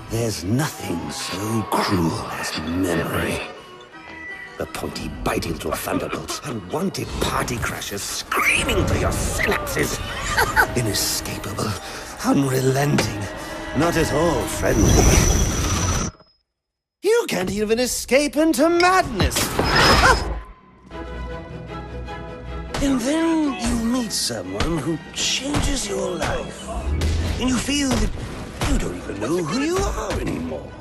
There's nothing so cruel as memory. The pointy, biting little thunderbolts, unwanted party crashers screaming through your synapses. Inescapable, unrelenting, not at all friendly. You can't even escape into madness. And then you meet someone who changes your life. And you feel that you don't even know who you are anymore.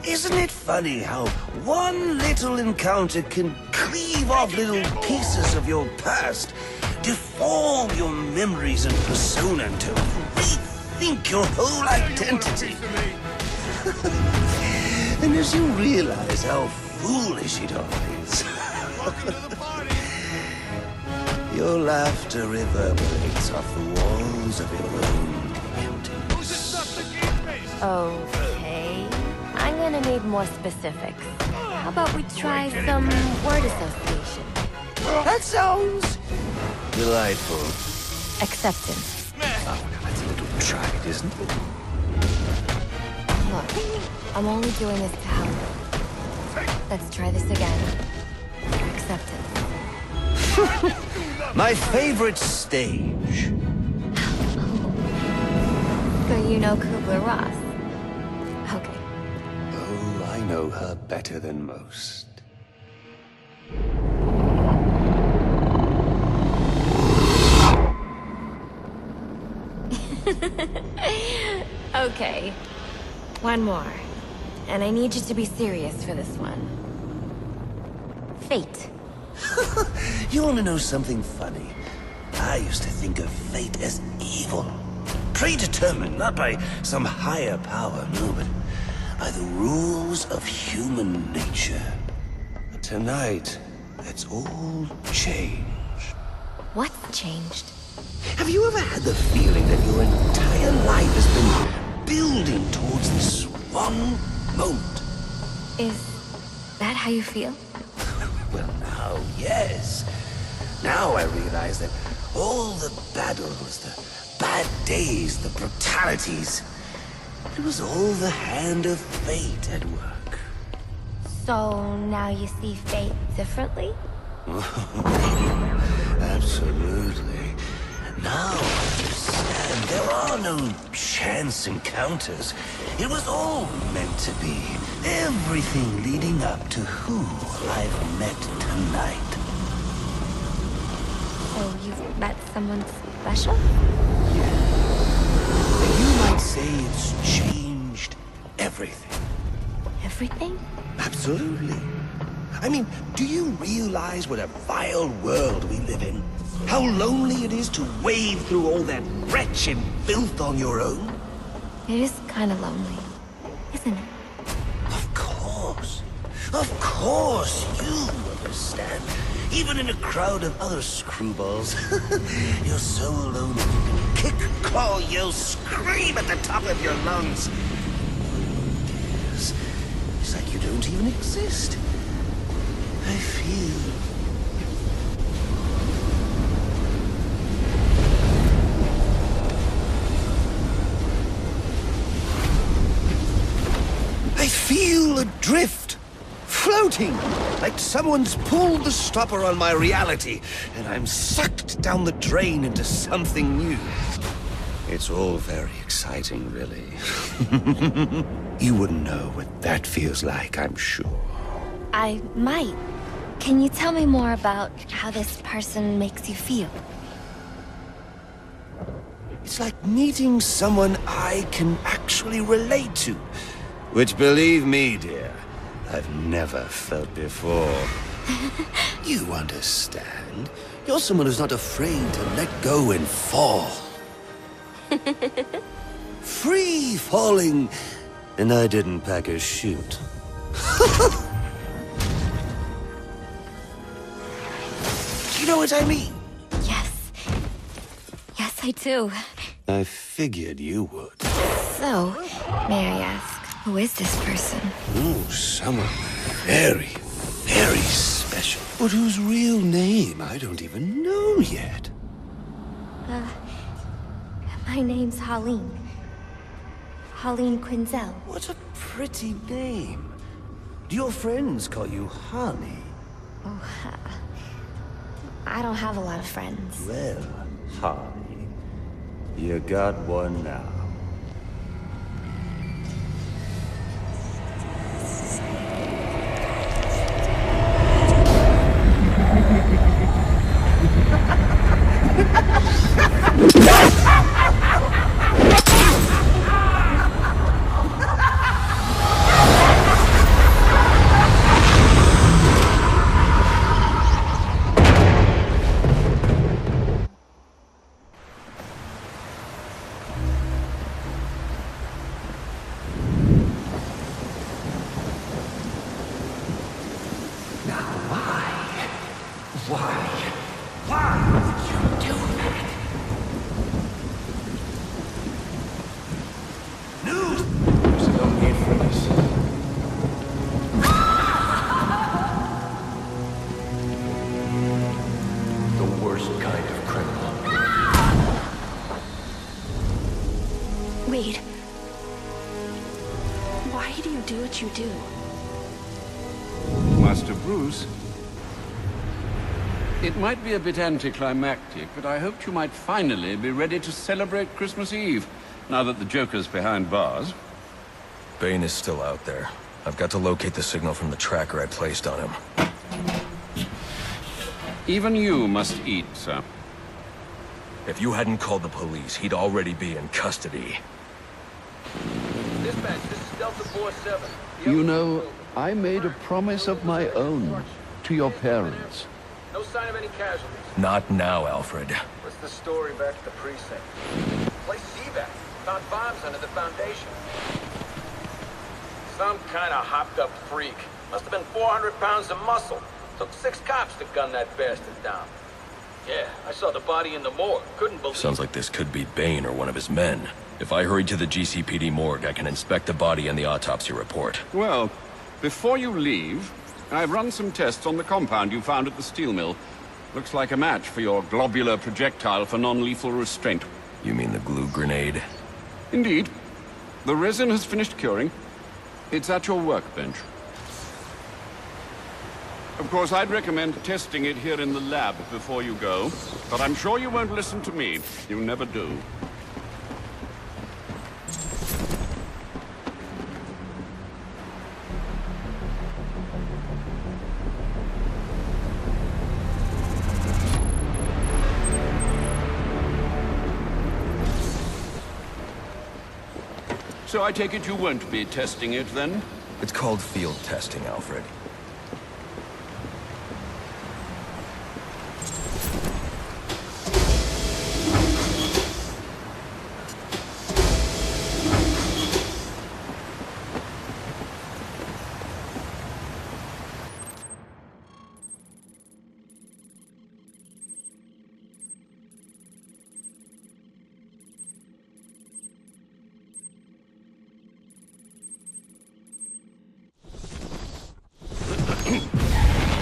Isn't it funny how one little encounter can cleave off little pieces of your past, deform your memories and persona until you rethink your whole identity? And as you realize how foolish it all is, your laughter reverberates off the walls of your own emptiness. Okay. I'm gonna need more specifics. How about we try some word association? That sounds delightful. Acceptance. Oh, now that's a little tried, isn't it? Look, I'm only doing this to help. Let's try this again. Acceptance. My favorite stage. So you know Kubler-Ross? Okay. Oh, I know her better than most. Okay. One more. And I need you to be serious for this one. Fate. You want to know something funny? I used to think of fate as evil. Predetermined, not by some higher power, no, but by the rules of human nature. But tonight, that's all changed. What's changed? Have you ever had the feeling that your entire life has been building towards this one moment? Is that how you feel? Well, now, yes. Now I realize that all the battles, the bad days, the brutalities, it was all the hand of fate at work. So now you see fate differently? Absolutely. Now I understand there are no chance encounters. It was all meant to be. Everything leading up to who I've met tonight. So you've met someone special? And you might say it's changed everything. Everything? Absolutely. I mean, do you realize what a vile world we live in? How lonely it is to wade through all that wretched filth on your own? It is kind of lonely, isn't it? Of course. Of course, you understand. Even in a crowd of other screwballs, you're so alone that you can kick, claw, yell, scream at the top of your lungs. It's like you don't even exist. I feel... I feel adrift, floating, like someone's pulled the stopper on my reality, and I'm sucked down the drain into something new. It's all very exciting, really. You wouldn't know what that feels like, I'm sure. I might. Can you tell me more about how this person makes you feel? It's like meeting someone I can actually relate to. Which, believe me, dear, I've never felt before. You understand. You're someone who's not afraid to let go and fall. Free falling, and I didn't pack a chute. You know what I mean? Yes. Yes, I do. I figured you would. So, may I ask, who is this person? Oh, someone very, very special. But whose real name I don't even know yet. My name's Harleen. Pauline Quinzel. What a pretty name. Do your friends call you Honey? Oh, I don't have a lot of friends. Well, Honey, you got one now. Wait. Why do you do what you do? Master Bruce, it might be a bit anticlimactic, but I hoped you might finally be ready to celebrate Christmas Eve, now that the Joker's behind bars. Bane is still out there. I've got to locate the signal from the tracker I placed on him. Even you must eat, sir. If you hadn't called the police, he'd already be in custody. Dispatch, this is Delta 47. You know, I made a promise of my own to your parents. No sign of any casualties. Not now, Alfred. What's the story back at the precinct? Place evac. Found bombs under the foundation. Some kind of hopped-up freak. Must have been 400 pounds of muscle. Took 6 cops to gun that bastard down. Yeah, I saw the body in the morgue. Couldn't believe it. Sounds like this could be Bane or one of his men. If I hurry to the GCPD morgue, I can inspect the body and the autopsy report. Well, before you leave, I've run some tests on the compound you found at the steel mill. Looks like a match for your globular projectile for non-lethal restraint. You mean the glue grenade? Indeed. The resin has finished curing. It's at your workbench. Of course, I'd recommend testing it here in the lab before you go, but I'm sure you won't listen to me. You never do. So I take it you won't be testing it, then? It's called field testing, Alfred.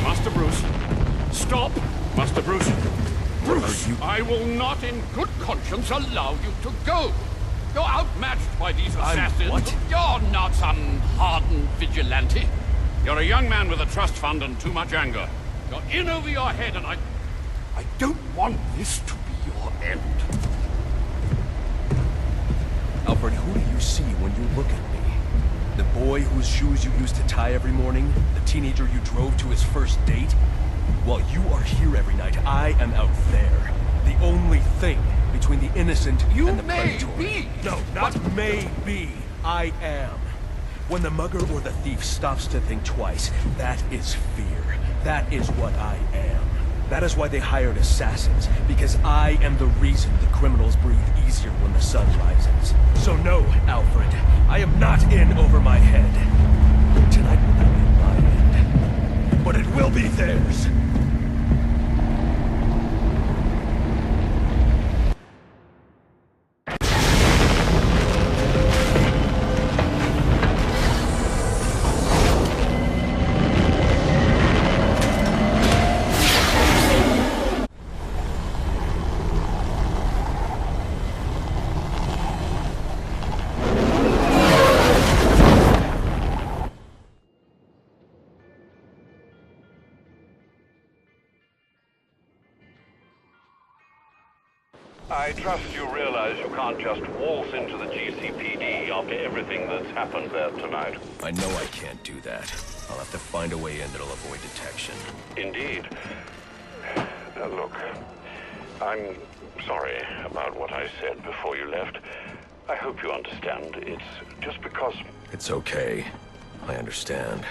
Master Bruce. Stop! Master Bruce. Bruce, I will not in good conscience allow you to go. You're outmatched by these assassins. What? You're not some hardened vigilante. You're a young man with a trust fund and too much anger. You're in over your head, and I don't want this to be your end. Alfred, who do you see when you look at me? The boy whose shoes you used to tie every morning? The teenager you drove to his first date? While you are here every night, I am out there. The only thing between the innocent and the predator. You may be! No, not may be. I am. When the mugger or the thief stops to think twice, that is fear. That is what I am. That is why they hired assassins, because I am the reason the criminals breathe easier when the sun rises. So no, Alfred, I am not in over my head. Tonight will not be my end, but it will be theirs. trust you realize you can't just waltz into the GCPD after everything that's happened there tonight. I know I can't do that. I'll have to find a way in that'll avoid detection. Indeed. Look, I'm sorry about what I said before you left. I hope you understand. It's just because... It's okay. I understand.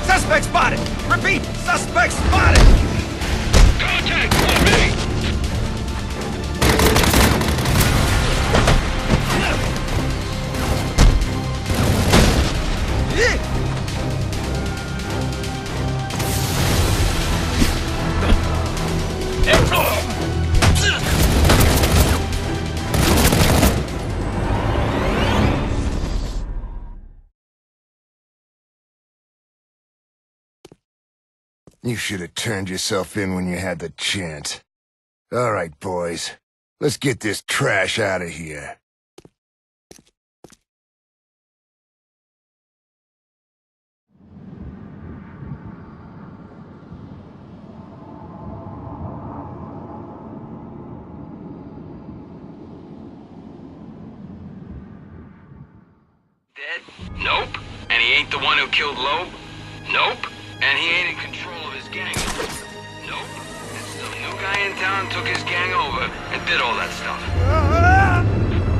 Suspect spotted! Repeat! Suspect spotted! Contact! On me! You should have turned yourself in when you had the chance. All right, boys. Let's get this trash out of here. Dead? Nope. And he ain't the one who killed Loeb? Nope. And he ain't in control of his gang? Nope. And some new guy in town took his gang over and did all that stuff.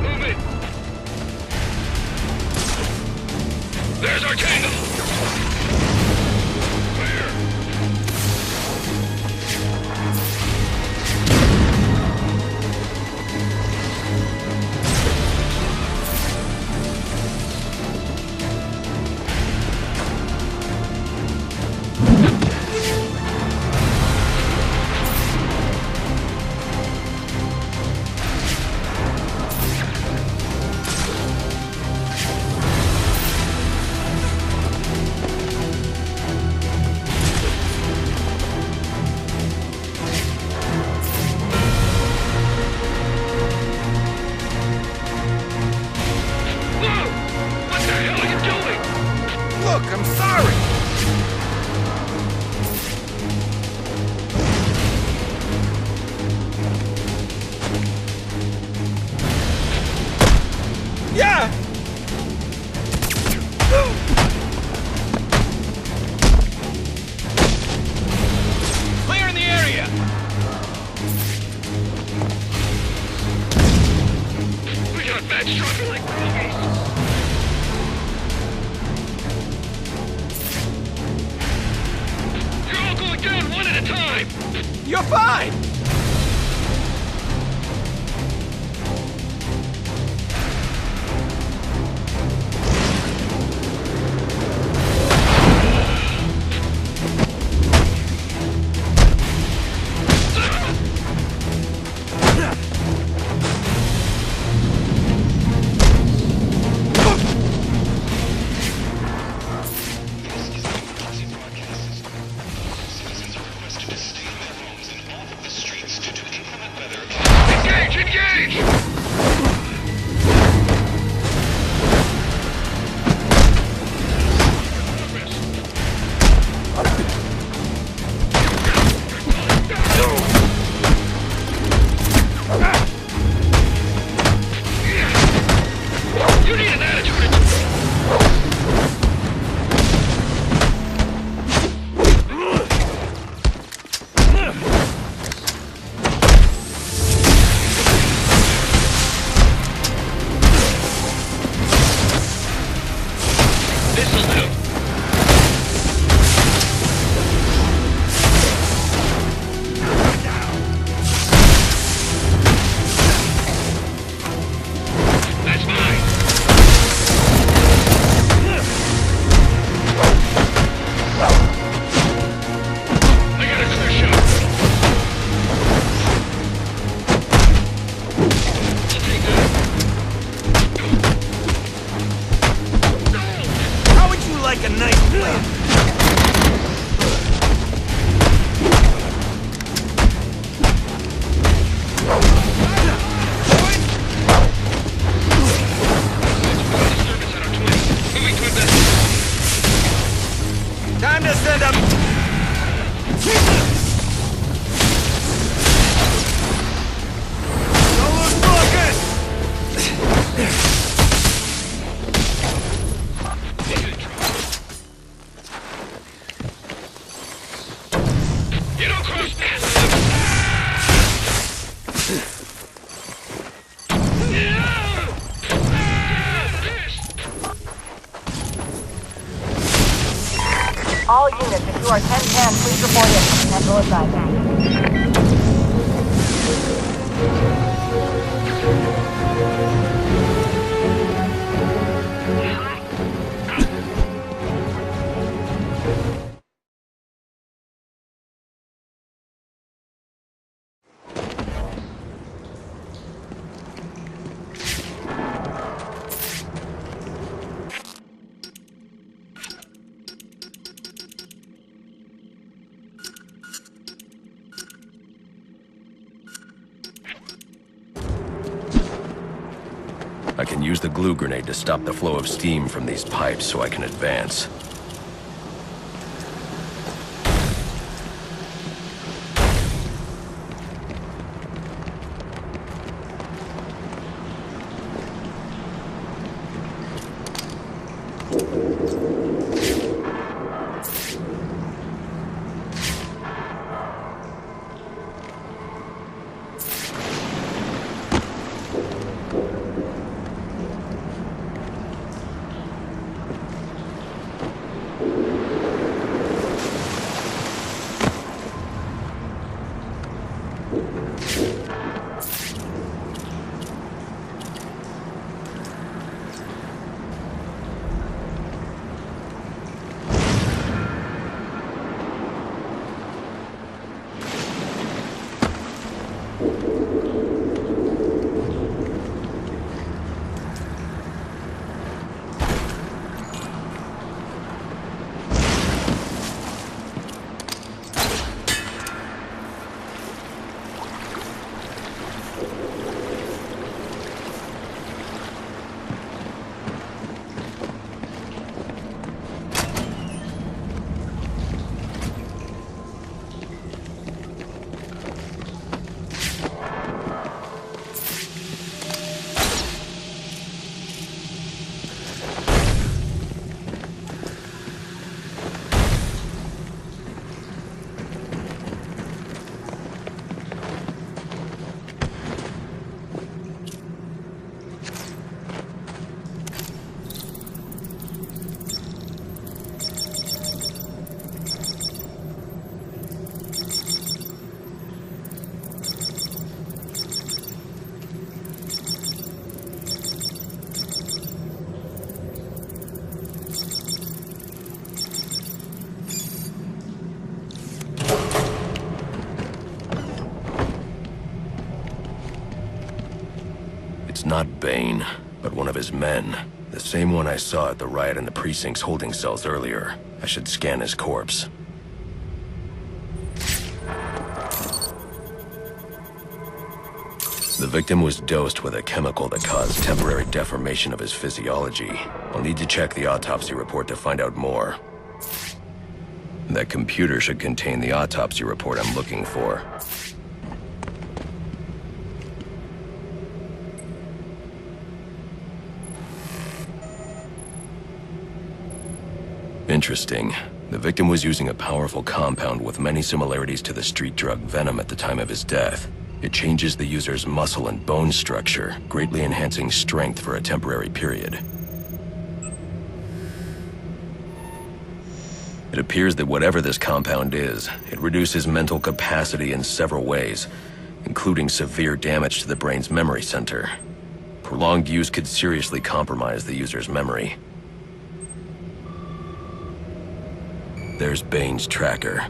Move it! There's our tango! Clear! Look, I'm sorry! Yeah! Clearing the area! We got bad structure like Rogies! Down one at a time! You're fine! Citizens are requested to stay in their homes and off of the street. Time to send them. Don't lose focus. You don't cross paths. All units, if you are 1010, please report in for potential assignment. I can use the glue grenade to stop the flow of steam from these pipes so I can advance. It's not Bane, but one of his men. The same one I saw at the riot in the precinct's holding cells earlier. I should scan his corpse. The victim was dosed with a chemical that caused temporary deformation of his physiology. I'll need to check the autopsy report to find out more. That computer should contain the autopsy report I'm looking for. Interesting. The victim was using a powerful compound with many similarities to the street drug Venom at the time of his death. It changes the user's muscle and bone structure, greatly enhancing strength for a temporary period. It appears that whatever this compound is, it reduces mental capacity in several ways, including severe damage to the brain's memory center. Prolonged use could seriously compromise the user's memory. There's Bane's tracker.